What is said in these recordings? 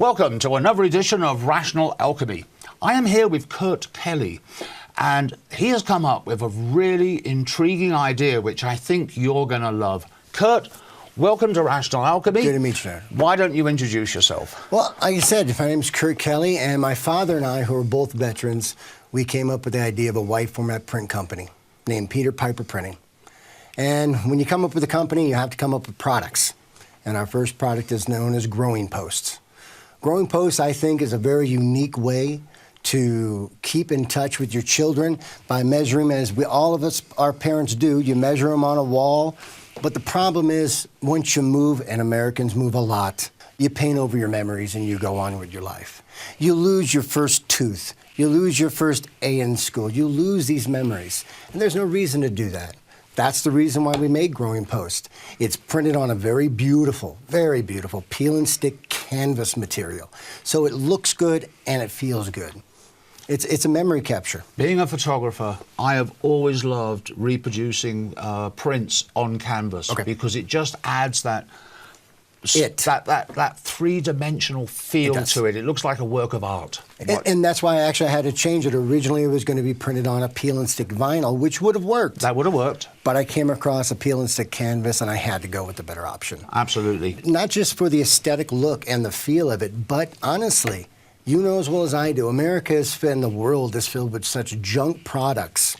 Welcome to another edition of Rational Alchemy. I am here with Curt Kelley, and he has come up with a really intriguing idea which I think you're going to love. Curt, welcome to Rational Alchemy. Good to meet you. Why don't you introduce yourself? Well, like you said, my name is Curt Kelley, and my father and I, who are both veterans, we came up with the idea of a wide format print company named PeterPiperPrinting. And when you come up with a company, you have to come up with products. And our first product is known as growing posts. Growing posts, I think, is a very unique way to keep in touch with your children by measuring, as all of us, our parents do. You measure them on a wall. But the problem is, once you move, and Americans move a lot, you paint over your memories and you go on with your life. You lose your first tooth. You lose your first A in school. You lose these memories. And there's no reason to do that. That's the reason why we made Growing Post. It's printed on a very beautiful peel and stick canvas material. So it looks good and it feels good. It's a memory capture. Being a photographer, I have always loved reproducing prints on canvas because it just adds that three-dimensional feel to it. It looks like a work of art. And that's why I actually had to change it. Originally, it was going to be printed on a peel and stick vinyl, which would have worked. That would have worked. But I came across a peel and stick canvas, and I had to go with the better option. Absolutely. Not just for the aesthetic look and the feel of it, but honestly, you know as well as I do, America and the world is filled with such junk products,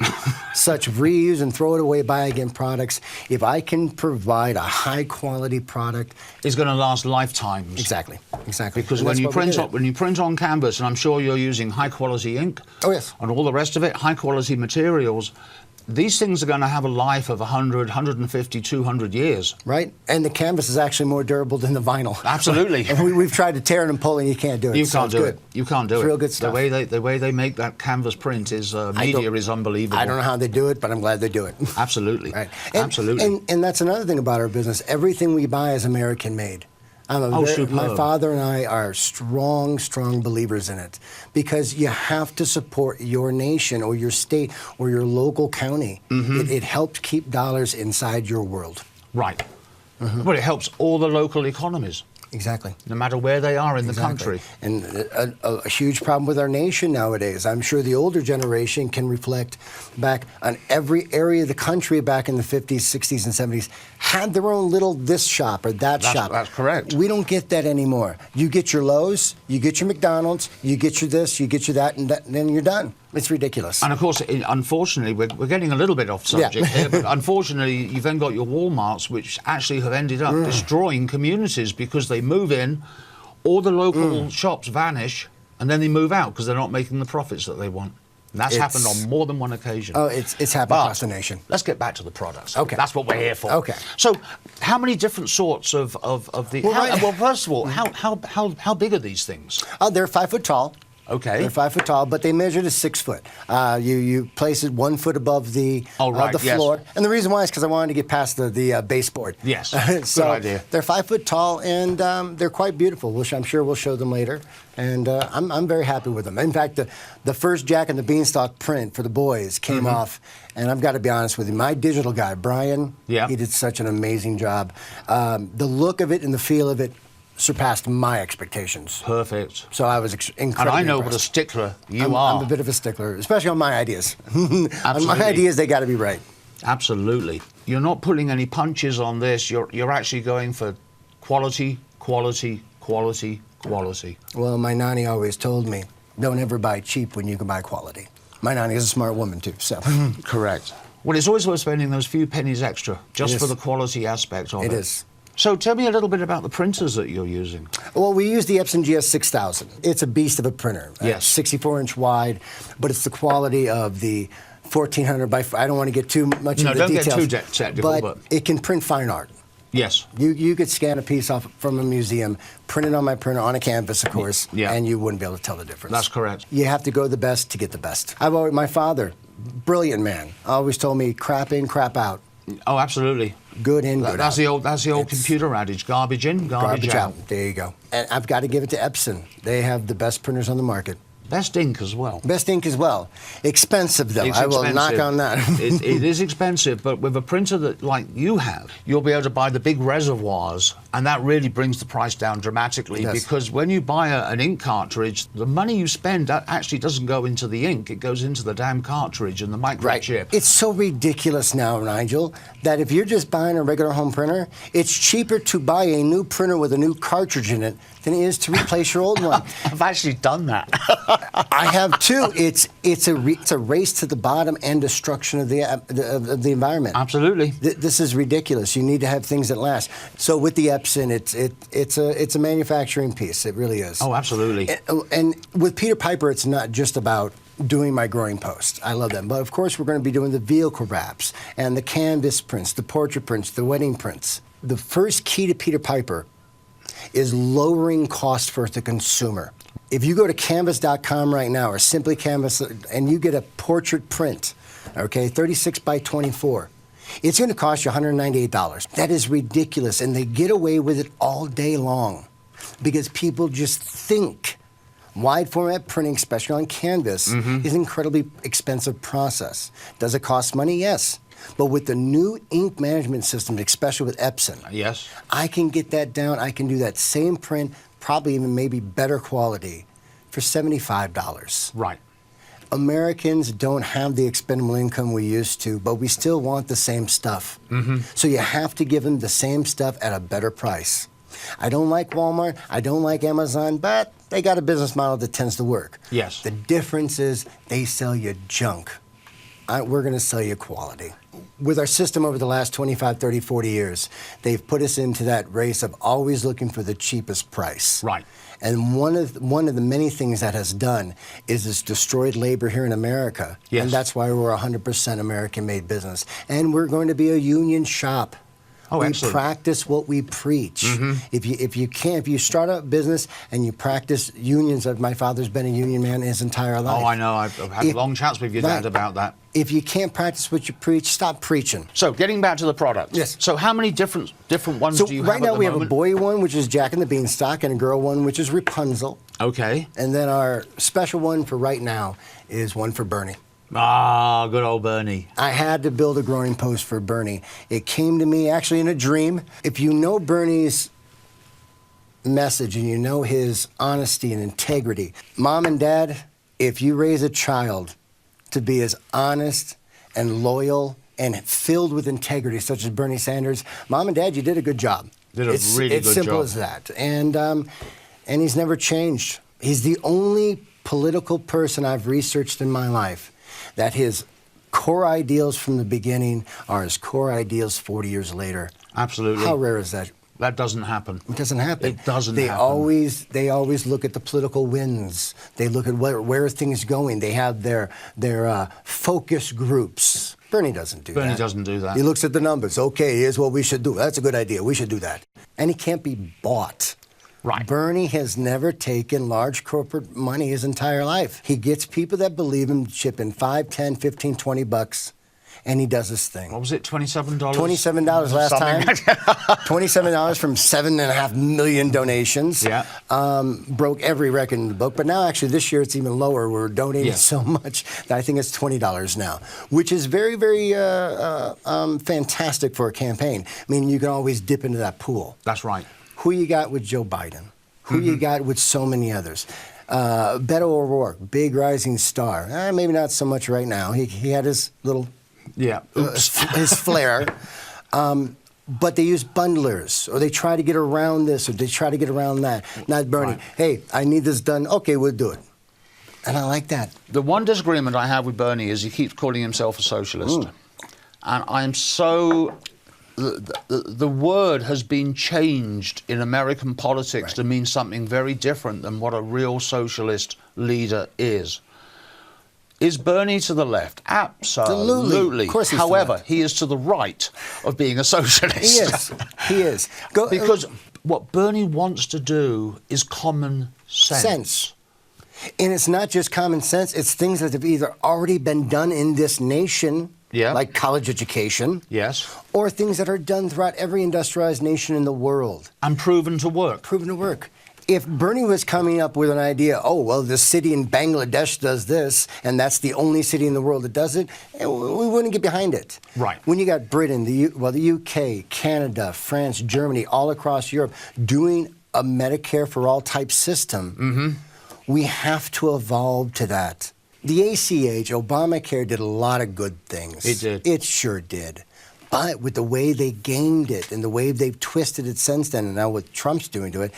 such reuse and throw it away, buy again products. If I can provide a high quality product, it's going to last lifetimes. Exactly. Because when you print on canvas, and I'm sure you're using high quality ink, and all the rest of it, high quality materials, these things are going to have a life of 100, 150, 200 years. Right. And the canvas is actually more durable than the vinyl. Absolutely. And we've tried to tear it and pull it, and you can't do it. You can't do it. You can't do it. It's real good stuff. The way they make that canvas print is media is unbelievable. I don't know how they do it, but I'm glad they do it. Absolutely. Right. Absolutely. And that's another thing about our business. Everything we buy is American made. My father and I are strong believers in it, because you have to support your nation or your state or your local county. It helps keep dollars inside your world. Right. Well, it helps all the local economies. Exactly. No matter where they are in the country. And a huge problem with our nation nowadays. I'm sure the older generation can reflect back on every area of the country back in the 50s, 60s, and 70s had their own little this shop or that shop. That's correct. We don't get that anymore. You get your Lowe's, you get your McDonald's, you get your this, you get your that, and then you're done. It's ridiculous. And of course, unfortunately, we're getting a little bit off subject here, but unfortunately, you've then got your Walmarts, which actually have ended up destroying communities because they move in, all the local shops vanish, and then they move out because they're not making the profits that they want. And that's happened on more than one occasion. Oh, it's happened across the nation. Let's get back to the products. Okay. That's what we're here for. Okay. So, how many different sorts of the... Well, first of all, how big are these things? They're 5 foot tall. Okay. They're 5 foot tall, but they measure to 6 foot. You place it 1 foot above the floor. And the reason why is because I wanted to get past the baseboard. Yes, so good idea. They're 5 foot tall, and they're quite beautiful, which I'm sure we'll show them later. And I'm very happy with them. In fact, the first Jack and the Beanstalk print for the boys came off, and I've got to be honest with you, my digital guy, Brian, he did such an amazing job. The look of it and the feel of it surpassed my expectations. Perfect. So I was incredibly And I know impressed. what a stickler you are. I'm a bit of a stickler, especially on my ideas. On my ideas, they got to be right. Absolutely. You're not pulling any punches on this. You're actually going for quality, quality, quality, quality. Well, my nanny always told me, don't ever buy cheap when you can buy quality. My nanny is a smart woman, too, so. Correct. Well, it's always worth spending those few pennies extra just for the quality aspect of it. It is. So tell me a little bit about the printers that you're using. Well, we use the Epson GS6000. It's a beast of a printer. Yes. 64-inch wide, but it's the quality of the 1400 by... I don't want to get too much into the details. No, don't get too technical, but it can print fine art. Yes. You could scan a piece off from a museum, print it on my printer, on a canvas, of course, and you wouldn't be able to tell the difference. That's correct. You have to go the best to get the best. My father, brilliant man, always told me, crap in, crap out. Oh, absolutely. Good in, good out. That's the old computer adage. Garbage in, garbage out. There you go. And I've got to give it to Epson. They have the best printers on the market. Best ink as well. Best ink as well. Expensive, though. It's I will expensive. knock on that. It is expensive, but with a printer that like you have, you'll be able to buy the big reservoirs, and that really brings the price down dramatically. Yes. Because when you buy an ink cartridge, the money you spend that actually doesn't go into the ink; it goes into the damn cartridge and the microchip. It's so ridiculous now, Nigel, that if you're just buying a regular home printer, it's cheaper to buy a new printer with a new cartridge in it than it is to replace your old one. I've actually done that. I have too. It's a race to the bottom and destruction of the environment. Absolutely. This is ridiculous. You need to have things that last. So with the Epson, it's a manufacturing piece. It really is. Oh, absolutely. And with Peter Piper, it's not just about doing my growing posts. I love them. But of course, we're going to be doing the vehicle wraps and the canvas prints, the portrait prints, the wedding prints. The first key to Peter Piper is lowering cost for the consumer. If you go to canvas.com right now or Simply Canvas and you get a portrait print, okay, 36 by 24, it's going to cost you $198. That is ridiculous, and they get away with it all day long because people just think wide format printing, especially on canvas, is an incredibly expensive process. Does it cost money? Yes. But with the new ink management system, especially with Epson, yes, I can get that down. I can do that same print, probably even maybe better quality, for $75. right. Americans don't have the expendable income we used to, but we still want the same stuff. So you have to give them the same stuff at a better price. I don't like Walmart, I don't like Amazon, but they got a business model that tends to work. Yes. The difference is they sell you junk. We're going to sell you quality. With our system over the last 25, 30, 40 years, they've put us into that race of always looking for the cheapest price. Right. And one of the many things that has done is it's destroyed labor here in America. Yes. And that's why we're 100% American-made business. And we're going to be a union shop. Oh, we excellent. practice what we preach. If you start a business and you practice unions, my father's been a union man his entire life. Oh, I know. I've had long chats with your dad about that. If you can't practice what you preach, stop preaching. So, getting back to the product. Yes. So, how many different ones do you have right now at the we have a moment? boy one, which is Jack and the Beanstalk, and a girl one, which is Rapunzel. Okay. And then our special one for right now is one for Bernie. Ah, good old Bernie. I had to build a growing post for Bernie. It came to me actually in a dream. If you know Bernie's message and you know his honesty and integrity, Mom and Dad, if you raise a child to be as honest and loyal and filled with integrity, such as Bernie Sanders, Mom and Dad, you did a good job. Did a really good job. It's simple as that. And he's never changed. He's the only political person I've researched in my life that his core ideals from the beginning are his core ideals 40 years later. Absolutely. How rare is that? That doesn't happen. It doesn't happen. It doesn't they happen. They always look at the political winds. They look at where are things going. They have their focus groups. Bernie doesn't do that. Bernie doesn't do that. He looks at the numbers. Okay, here's what we should do. That's a good idea. We should do that. And he can't be bought. Right. Bernie has never taken large corporate money his entire life. He gets people that believe him, chip in $5, $10, $15, $20, and he does his thing. What was it, $27? $27 last time. $27 from 7.5 million donations. Yeah. Broke every record in the book. But now, actually, this year it's even lower. We're donating so much that I think it's $20 now, which is very, very fantastic for a campaign. I mean, you can always dip into that pool. That's right. Who you got with Joe Biden? Who you got with so many others? Beto O'Rourke, big rising star. Maybe not so much right now. He had his little... Yeah. Oops. His flair. But they use bundlers, or they try to get around this, or they try to get around that. Not Bernie. Right. Hey, I need this done. Okay, we'll do it. And I like that. The one disagreement I have with Bernie is he keeps calling himself a socialist. And I'm so... The word has been changed in American politics to mean something very different than what a real socialist leader is. Is Bernie to the left? Absolutely. Of course he's However, to the left. he is to the right of being a socialist. He is. He is. Because what Bernie wants to do is common sense. And it's not just common sense, it's things that have either already been done in this nation, like college education, or things that are done throughout every industrialized nation in the world. And proven to work. Proven to work. if Bernie was coming up with an idea, oh, well, this city in Bangladesh does this, and that's the only city in the world that does it, we wouldn't get behind it. Right. When you got Britain, the UK, Canada, France, Germany, all across Europe doing a Medicare for all type system, we have to evolve to that. The ACH, Obamacare, did a lot of good things. It did. It sure did. But with the way they gamed it and the way they've twisted it since then, and now what Trump's doing to it,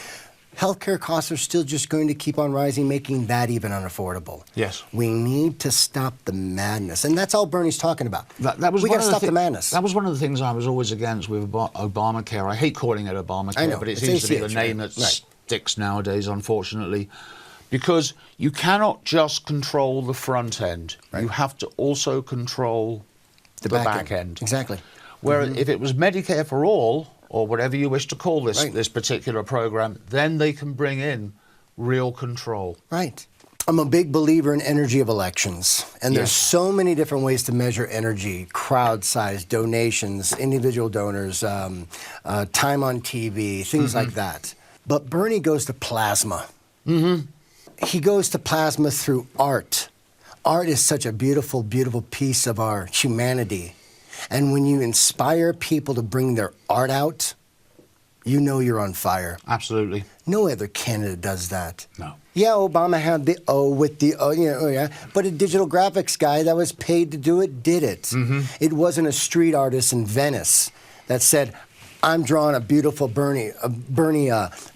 healthcare costs are still just going to keep on rising, making that even unaffordable. Yes. We need to stop the madness. And that's all Bernie's talking about. We got to stop the madness. That was one of the things I was always against with Obamacare. I hate calling it Obamacare, but it seems to be the name that sticks nowadays, unfortunately. Because you cannot just control the front end. Right. You have to also control the back end. Exactly. Whereas if it was Medicare for all, or whatever you wish to call this, this particular program, then they can bring in real control. Right. I'm a big believer in energy of elections. And there's so many different ways to measure energy: crowd size, donations, individual donors, time on TV, things like that. But Bernie goes to plasma. He goes to plasma through art. Art is such a beautiful, beautiful piece of our humanity. And when you inspire people to bring their art out, you know you're on fire. Absolutely. No other candidate does that. No. Yeah, Obama had the O with the O, but a digital graphics guy that was paid to do it did it. It wasn't a street artist in Venice that said, I'm drawing a beautiful Bernie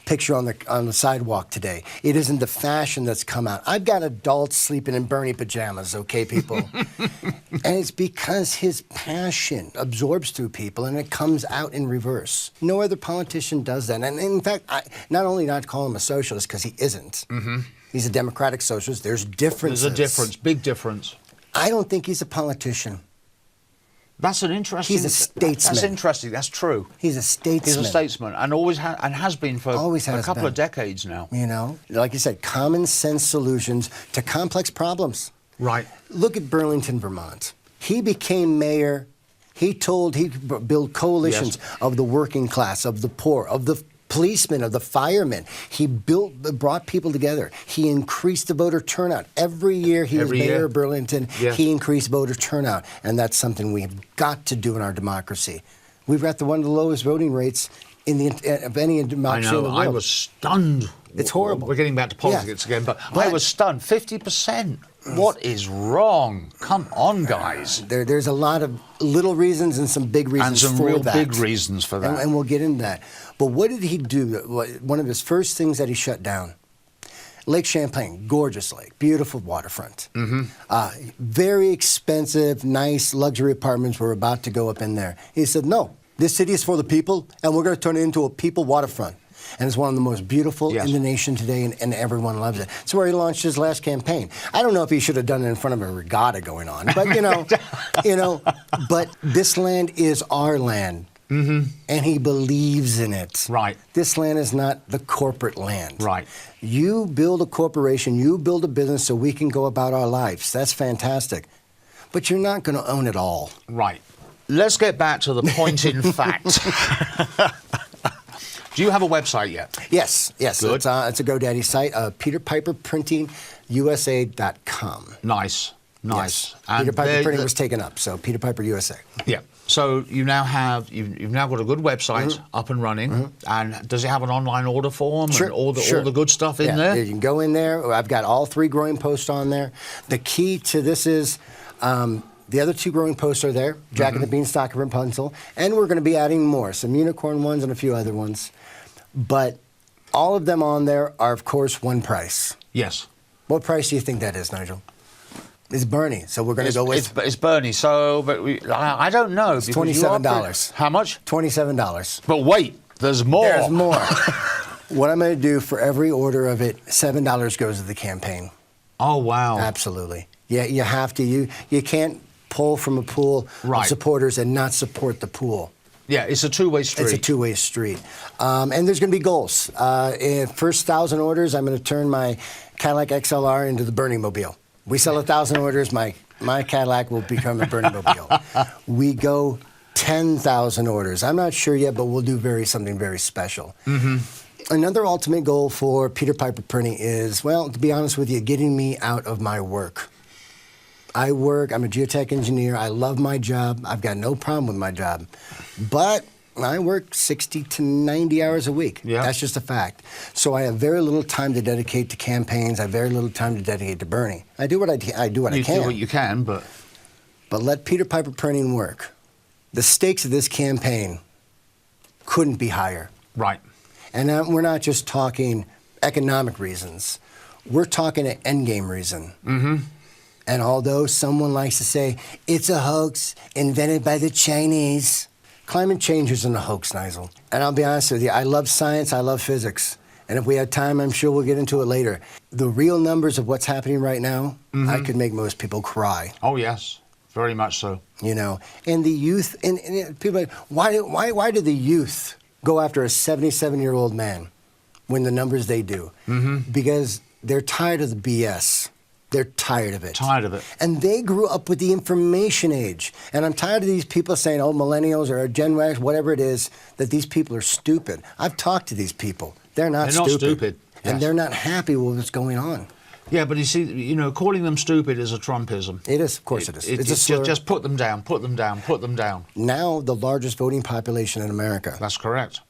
picture on the sidewalk today. It isn't the fashion that's come out. I've got adults sleeping in Bernie pajamas, okay, people? And it's because his passion absorbs through people and it comes out in reverse. No other politician does that. And in fact, not only not call him a socialist, because he isn't. He's a democratic socialist. There's differences. There's a difference, big difference. I don't think he's a politician. That's an interesting... He's a statesman. That's interesting. That's true. He's a statesman. He's a statesman, and always has been for a couple of decades now. You know, like you said, common sense solutions to complex problems. Right. Look at Burlington, Vermont. He became mayor. He built coalitions of the working class, of the poor, of the policemen, of the firemen. He brought people together. He increased the voter turnout. Every year he was mayor of Burlington, he increased voter turnout. And that's something we've got to do in our democracy. We've got one of the lowest voting rates of any democracy in the world. I was stunned. It's horrible. We're getting back to politics again, but I was stunned. 50%. What is wrong? Come on, guys. There's a lot of little reasons and some big reasons for that. And some real big reasons for that. And we'll get into that. But what did he do? One of his first things that he shut down, Lake Champlain, gorgeous lake, beautiful waterfront. Very expensive, nice luxury apartments were about to go up in there. He said, no, this city is for the people, and we're going to turn it into a people waterfront. And it's one of the most beautiful in the nation today, and everyone loves it. It's where he launched his last campaign. I don't know if he should have done it in front of a regatta going on, but but this land is our land. And he believes in it. Right. This land is not the corporate land. Right. You build a corporation, you build a business so we can go about our lives. That's fantastic. But you're not going to own it all. Right. Let's get back to the point in fact. Do you have a website yet? Yes. Good. It's a GoDaddy site, PeterPiperPrintingUSA.com. Nice. Yes. Peter Piper Printing was taken up, so Peter Piper USA. Yeah. So you now have you've now got a good website up and running, and does it have an online order form and all the good stuff in there? You can go in there. I've got all 3 growing posts on there. The key to this is the other 2 growing posts are there, Jack and the Beanstalk and Rapunzel, and we're going to be adding more, some unicorn ones and a few other ones. But all of them on there are, of course, one price. Yes. What price do you think that is, Nigel? It's Bernie, so we're going to go with... It's Bernie, so I don't know. It's $27. How much? $27. But wait, there's more. There's more. What I'm going to do for every order of it, $7 goes to the campaign. Oh, wow. Absolutely. Yeah, you have to. You can't pull from a pool of supporters and not support the pool. Yeah, it's a two-way street. It's a two-way street. And there's going to be goals. In first 1,000 orders, I'm going to turn my Cadillac XLR into the Bernie Mobile. We sell 1,000 orders, my Cadillac will become a Bernie Mobile. We go 10,000 orders. I'm not sure yet, but we'll do something very special. Another ultimate goal for Peter Piper Printing is, well, to be honest with you, getting me out of my work. I'm a geotech engineer. I love my job. I've got no problem with my job. But I work 60 to 90 hours a week. Yeah. That's just a fact. So I have very little time to dedicate to campaigns. I have very little time to dedicate to Bernie. I do what I can. You do what you can, but let Peter Piper Printing work. The stakes of this campaign couldn't be higher. right. And we're not just talking economic reasons. We're talking an endgame reason. Mm-hmm. And although someone likes to say, it's a hoax invented by the Chinese, climate change isn't a hoax, Nigel. And I'll be honest with you, I love science, I love physics. And if we have time, I'm sure we'll get into it later. The real numbers of what's happening right now, I could make most people cry. Oh, yes. Very much so. You know, and the youth, and people are like, why do the youth go after a 77-year-old man when the numbers they do? Because they're tired of the BS. They're tired of it. Tired of it. And they grew up with the information age. And I'm tired of these people saying, oh, millennials or Gen X, whatever it is, that these people are stupid. I've talked to these people. They're not stupid. And Yes. they're not happy with what's going on. Yeah, but you see, you know, calling them stupid is a Trumpism. It is, of course it is. It's a slur. just put them down, put them down, put them down. Now the largest voting population in America. That's correct.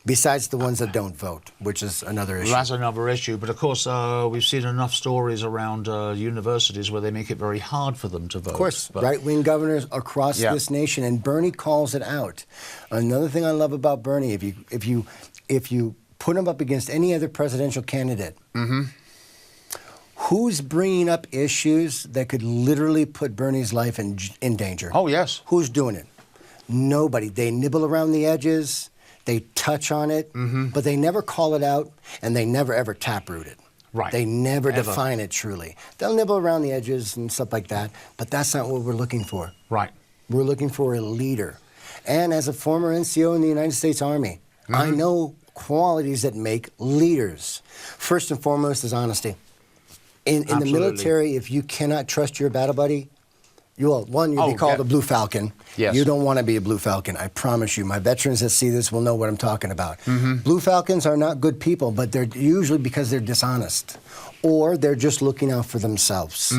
Besides the ones that don't vote, which is another issue. That's another issue. But of course, we've seen enough stories around universities where they make it very hard for them to vote. Of course, But right-wing governors across Yeah. this nation, and Bernie calls it out. Another thing I love about Bernie, if you put him up against any other presidential candidate, who's bringing up issues that could literally put Bernie's life in danger? Oh, yes. Who's doing it? Nobody. They nibble around the edges. They touch on it, but they never call it out, and they never ever taproot it. Right. They never Ever. define it truly. They'll nibble around the edges and stuff like that, but that's not what we're looking for. Right. We're looking for a leader. And as a former NCO in the United States Army, I know qualities that make leaders. First and foremost is honesty. In the Absolutely. military, if you cannot trust your battle buddy, you'll be called a Blue Falcon. Yes. You don't want to be a Blue Falcon, I promise you. My veterans that see this will know what I'm talking about. Blue Falcons are not good people, but they're usually because they're dishonest. Or they're just looking out for themselves.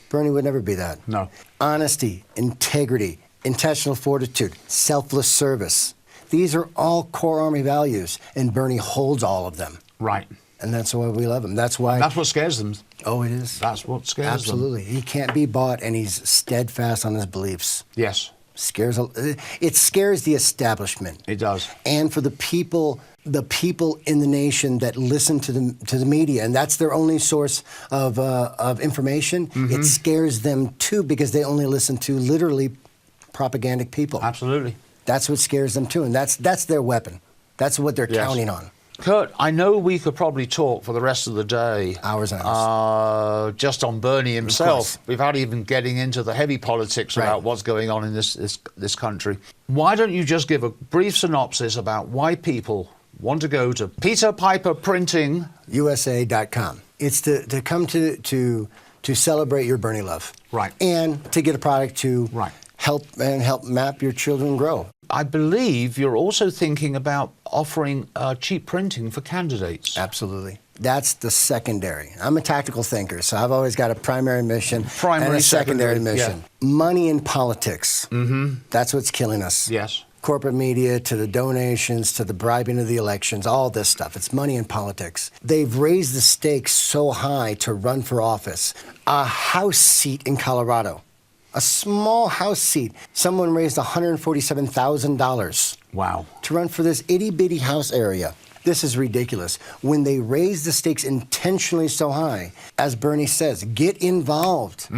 Bernie would never be that. No. Honesty, integrity, intentional fortitude, selfless service. These are all core Army values, and Bernie holds all of them. Right. And that's why we love him. That's why... That's what scares them. Oh, it is. That's what scares Absolutely. He can't be bought, and he's steadfast on his beliefs. them. Yes, It scares the establishment. it does. And for the people in the nation that listen to the media, and that's their only source of information, it scares them too, because they only listen to literally propagandic people. Absolutely. That's what scares them too, and that's their weapon. That's what they're Yes. counting on. Curt, I know we could probably talk for the rest of the day. Hours and hours. Just on Bernie himself, course. without even getting into the heavy politics Right. about what's going on in this country. Why don't you just give a brief synopsis about why people want to go to PeterPiperPrinting? USA.com. It's to come to celebrate your Bernie love. Right. And to get a product to Right. help map your children grow. I believe you're also thinking about offering cheap printing for candidates. Absolutely. That's the secondary. I'm a tactical thinker, so I've always got a primary mission and a secondary mission. Money in politics. That's what's killing us. Yes. Corporate media, to the donations, to the bribing of the elections, all this stuff. It's money in politics. They've raised the stakes so high to run for office. A House seat in Colorado. A small House seat. Someone raised $147,000 Wow. to run for this itty-bitty House area. This is ridiculous. When they raise the stakes intentionally so high, as Bernie says, get involved.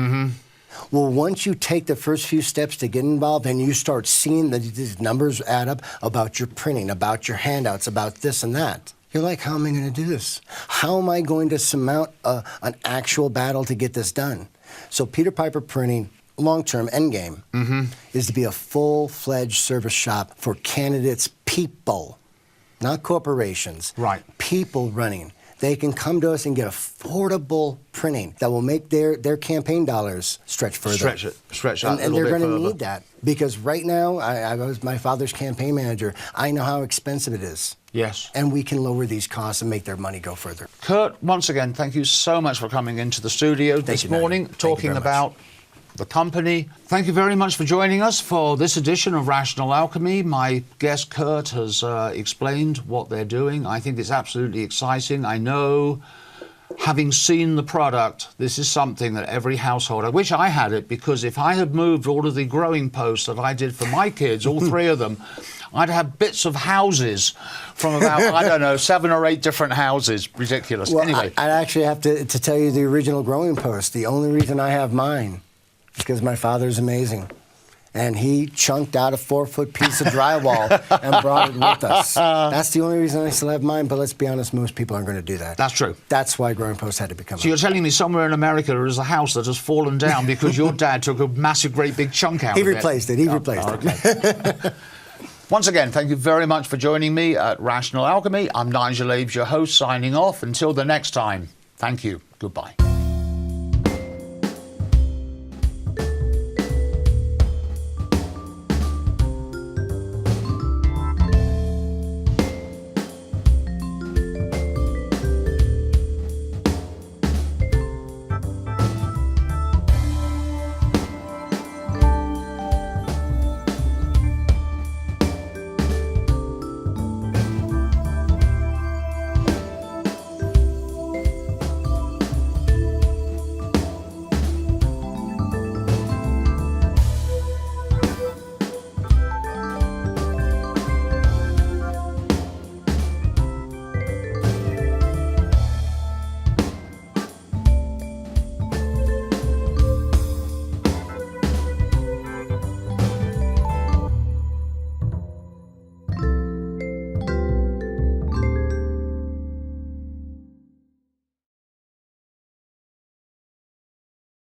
Well, once you take the first few steps to get involved and you start seeing that these numbers add up about your printing, about your handouts, about this and that, you're like, how am I going to do this? How am I going to surmount an actual battle to get this done? So Peter Piper Printing, long-term endgame, is to be a full-fledged service shop for candidates, people, not corporations. Right. People running. they can come to us and get affordable printing that will make their campaign dollars stretch further. Stretch out and they're going to need that, because right now, I was my father's campaign manager. I know how expensive it is. Yes. And we can lower these costs and make their money go further. Curt, once again, thank you so much for coming into the studio this morning, talking about the company. Thank you very much for joining us for this edition of Rational Alchemy. My guest Curt has explained what they're doing. I think it's absolutely exciting. I know, having seen the product, this is something that every household, I wish I had it, because if I had moved all of the growing posts that I did for my kids, all 3 of them, I'd have bits of houses from about, I don't know, 7 or 8 different houses. Ridiculous. Well, anyway. I'd actually have to tell you the original growing post. The only reason I have mine is because my father's amazing. And he chunked out a 4-foot piece of drywall and brought it with us. That's the only reason I still have mine, but let's be honest, most people aren't going to do that. That's true. That's why growing posts had to become. So you're telling me somewhere in America there is a house that has fallen down because your dad took a massive, great big chunk out of it? He replaced it. He replaced it. Once again, thank you very much for joining me at Rational Alchemy. I'm Nigel AVES, your host, signing off. Until the next time, thank you. Goodbye.